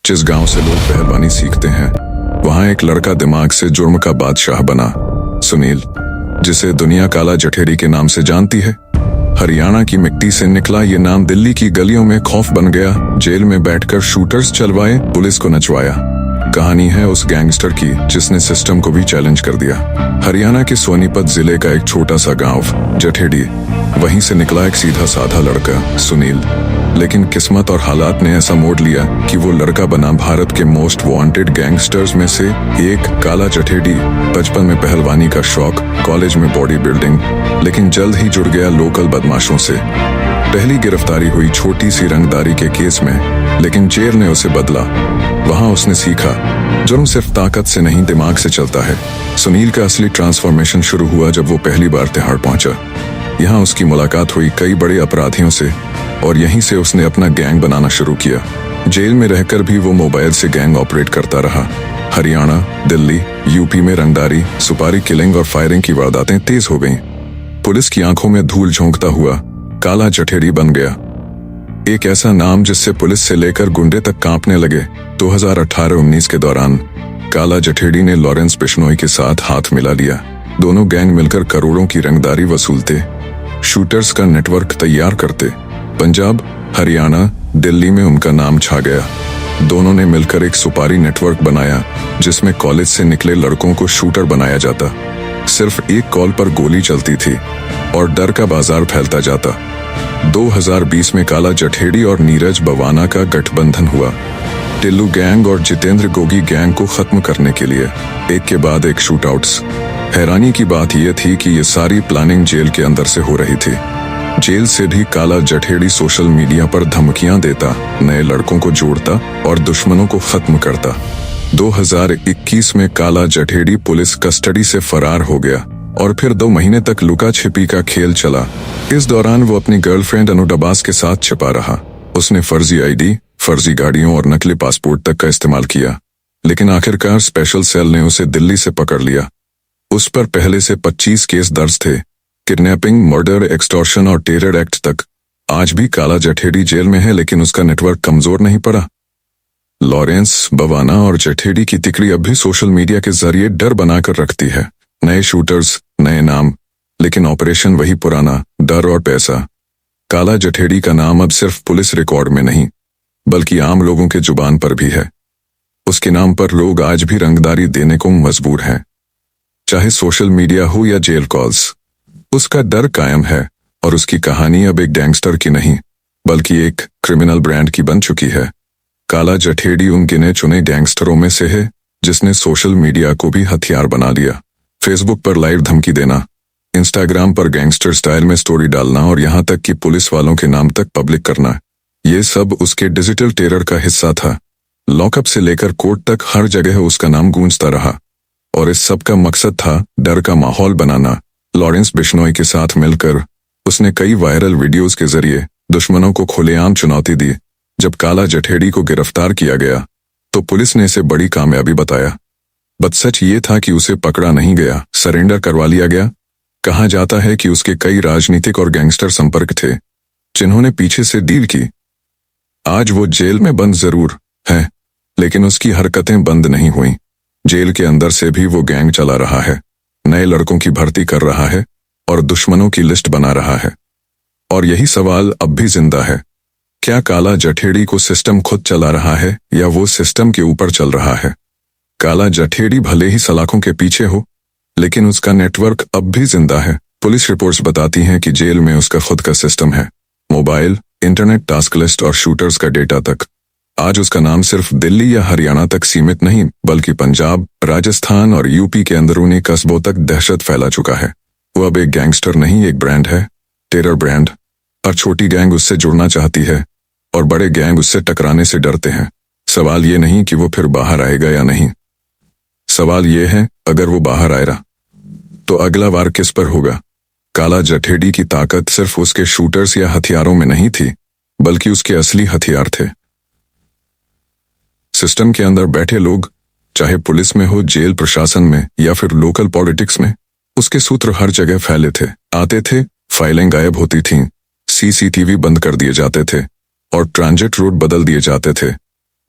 जिस गांव से लोग पहलवानी सीखते हैं वहां एक लड़का दिमाग से जुर्म का बादशाह बना। सुनील, जिसे दुनिया काला जठेरी के नाम से जानती है। हरियाणा की मिट्टी से निकला ये नाम दिल्ली की गलियों में खौफ बन गया। जेल में बैठकर शूटर्स चलवाए, पुलिस को नचवाया। कहानी है उस गैंगस्टर की जिसने सिस्टम को भी चैलेंज कर दिया। हरियाणा के सोनीपत जिले का एक छोटा सा गांव जठेडी, वहीं से निकला एक सीधा साधा लड़का सुनील। लेकिन किस्मत और हालात ने ऐसा मोड़ लिया कि वो लड़का बना भारत के मोस्ट वांटेड गैंगस्टर्स में से एक। काला जठेडी। बचपन में पहलवानी का शौक, कॉलेज में बॉडी बिल्डिंग, लेकिन जल्द ही जुड़ गया लोकल बदमाशों से। पहली गिरफ्तारी हुई छोटी सी रंगदारी के केस में, लेकिन जेल ने उसे बदला। वहां उसने सीखा जुर्म सिर्फ ताकत से नहीं दिमाग से चलता है। सुनील का असली ट्रांसफॉर्मेशन शुरू हुआ जब वो पहली बार तिहाड़ पहुंचा। यहाँ उसकी मुलाकात हुई कई बड़े अपराधियों से और यहीं से उसने अपना गैंग बनाना शुरू किया। जेल में रहकर भी वो मोबाइल से गैंग ऑपरेट करता रहा। हरियाणा, दिल्ली, यूपी में रंगदारी, सुपारी किलिंग और फायरिंग की वारदातें तेज हो गईं। पुलिस की आंखों में धूल झोंकता हुआ काला जठेडी बन गया, एक ऐसा नाम जिससे पुलिस से लेकर गुंडे तक कांपने लगे। 2018-19 के दौरान काला जठेडी ने लॉरेंस बिश्नोई के साथ हाथ मिला लिया। दोनों गैंग मिलकर करोड़ों की रंगदारी वसूलते, शूटर्स का नेटवर्क तैयार करते। पंजाब, हरियाणा, दिल्ली में उनका नाम छा गया। दोनों ने मिलकर एक सुपारी नेटवर्क बनाया जिसमें कॉलेज से निकले लड़कों को शूटर बनाया जाता। सिर्फ एक कॉल पर गोली चलती थी और डर का बाजार फैलता जाता। 2020 में काला जठेडी और नीरज बवाना का गठबंधन हुआ, टिल्लू गैंग और जितेंद्र गोगी गैंग को खत्म करने के लिए। एक के बाद एक शूटआउट्स। हैरानी की बात यह थी कि ये सारी प्लानिंग जेल के अंदर से हो रही थी। जेल से भी काला जठेडी सोशल मीडिया पर धमकियां देता, नए लड़कों को जोड़ता और दुश्मनों को खत्म करता। 2021 में काला जठेडी पुलिस कस्टडी से फरार हो गया और फिर 2 महीने तक लुका छिपी का खेल चला। इस दौरान वो अपनी गर्लफ्रेंड अनु डबास के साथ छिपा रहा। उसने फर्जी आईडी, फर्जी गाड़ियों और नकली पासपोर्ट तक का इस्तेमाल किया, लेकिन आखिरकार स्पेशल सेल ने उसे दिल्ली से पकड़ लिया। उस पर पहले से 25 केस दर्ज थे, किडनैपिंग, मर्डर, एक्सटॉर्शन और टेरर एक्ट तक। आज भी काला जठेडी जेल में है, लेकिन उसका नेटवर्क कमजोर नहीं पड़ा। लॉरेंस, बवाना और जठेडी की तिकड़ी अब भी सोशल मीडिया के जरिए डर बनाकर रखती है। नए शूटर्स, नए नाम, लेकिन ऑपरेशन वही पुराना, डर और पैसा। काला जठेडी का नाम अब सिर्फ पुलिस रिकॉर्ड में नहीं, बल्कि आम लोगों के जुबान पर भी है। उसके नाम पर लोग आज भी रंगदारी देने को मजबूर हैं, चाहे सोशल मीडिया हो या जेल कॉल्स। उसका डर कायम है और उसकी कहानी अब एक गैंगस्टर की नहीं, बल्कि एक क्रिमिनल ब्रांड की बन चुकी है। काला जठेडी उन गिने चुने गैंगस्टरों में से है जिसने सोशल मीडिया को भी हथियार बना लिया। फेसबुक पर लाइव धमकी देना, इंस्टाग्राम पर गैंगस्टर स्टाइल में स्टोरी डालना और यहाँ तक कि पुलिस वालों के नाम तक पब्लिक करना, ये सब उसके डिजिटल टेरर का हिस्सा था। लॉकअप से लेकर कोर्ट तक हर जगह उसका नाम गूंजता रहा और इस सब का मकसद था डर का माहौल बनाना। लॉरेंस बिश्नोई के साथ मिलकर उसने कई वायरल वीडियोस के जरिए दुश्मनों को खुलेआम चुनौती दी। जब काला जठेडी को गिरफ्तार किया गया तो पुलिस ने इसे बड़ी कामयाबी बताया, बट सच ये था कि उसे पकड़ा नहीं गया, सरेंडर करवा लिया गया। कहा जाता है कि उसके कई राजनीतिक और गैंगस्टर संपर्क थे जिन्होंने पीछे से डील की। आज वो जेल में बंद जरूर है, लेकिन उसकी हरकतें बंद नहीं हुई। जेल के अंदर से भी वो गैंग चला रहा है, नए लड़कों की भर्ती कर रहा है और दुश्मनों की लिस्ट बना रहा है। और यही सवाल अब भी जिंदा है, क्या काला जठेडी को सिस्टम खुद चला रहा है या वो सिस्टम के ऊपर चल रहा है? काला जठेडी भले ही सलाखों के पीछे हो, लेकिन उसका नेटवर्क अब भी जिंदा है। पुलिस रिपोर्ट्स बताती हैं कि जेल में उसका खुद का सिस्टम है, मोबाइल, इंटरनेट, टास्क लिस्ट और शूटर्स का डेटा तक। आज उसका नाम सिर्फ दिल्ली या हरियाणा तक सीमित नहीं, बल्कि पंजाब, राजस्थान और यूपी के अंदरूनी कस्बों तक दहशत फैला चुका है। वो अब एक गैंगस्टर नहीं, एक ब्रांड है, टेरर ब्रांड। और छोटी गैंग उससे जुड़ना चाहती है और बड़े गैंग उससे टकराने से डरते हैं। सवाल ये नहीं कि वो फिर बाहर आएगा या नहीं, सवाल ये है अगर वो बाहर आएगा तो अगला वार किस पर होगा? काला जठेडी की ताकत सिर्फ उसके शूटर्स या हथियारों में नहीं थी, बल्कि उसके असली हथियार थे सिस्टम के अंदर बैठे लोग, चाहे पुलिस में हो, जेल प्रशासन में या फिर लोकल पॉलिटिक्स में। उसके सूत्र हर जगह फैले थे, आते थे, फाइलें गायब होती थीं, सीसीटीवी बंद कर दिए जाते थे और ट्रांजिट रूट बदल दिए जाते थे।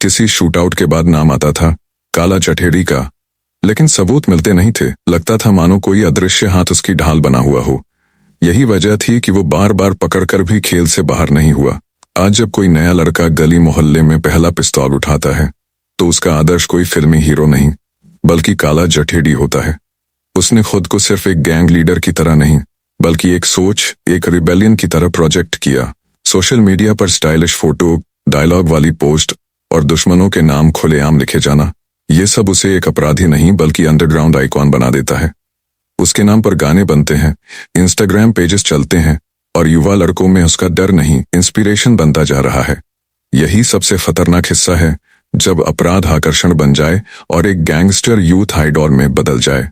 किसी शूटआउट के बाद नाम आता था काला चठेड़ी का, लेकिन सबूत मिलते नहीं थे। लगता था मानो कोई अदृश्य हाथ उसकी ढाल बना हुआ हो। यही वजह थी कि वो बार बार पकड़कर भी खेल से बाहर नहीं हुआ। आज जब कोई नया लड़का गली मोहल्ले में पहला पिस्तौल उठाता है तो उसका आदर्श कोई फिल्मी हीरो नहीं बल्कि काला जठेड़ी होता है। उसने खुद को सिर्फ एक गैंग लीडर की तरह नहीं बल्कि एक सोच, एक रिबेलियन की तरह प्रोजेक्ट किया। सोशल मीडिया पर स्टाइलिश फोटो, डायलॉग वाली पोस्ट और दुश्मनों के नाम खुलेआम लिखे जाना, ये सब उसे एक अपराधी नहीं बल्कि अंडरग्राउंड आइकॉन बना देता है। उसके नाम पर गाने बनते हैं, इंस्टाग्राम पेजेस चलते हैं और युवा लड़कों में उसका डर नहीं, इंस्पिरेशन बनता जा रहा है। यही सबसे खतरनाक हिस्सा है, जब अपराध आकर्षण बन जाए और एक गैंगस्टर यूथ आइडॉल में बदल जाए।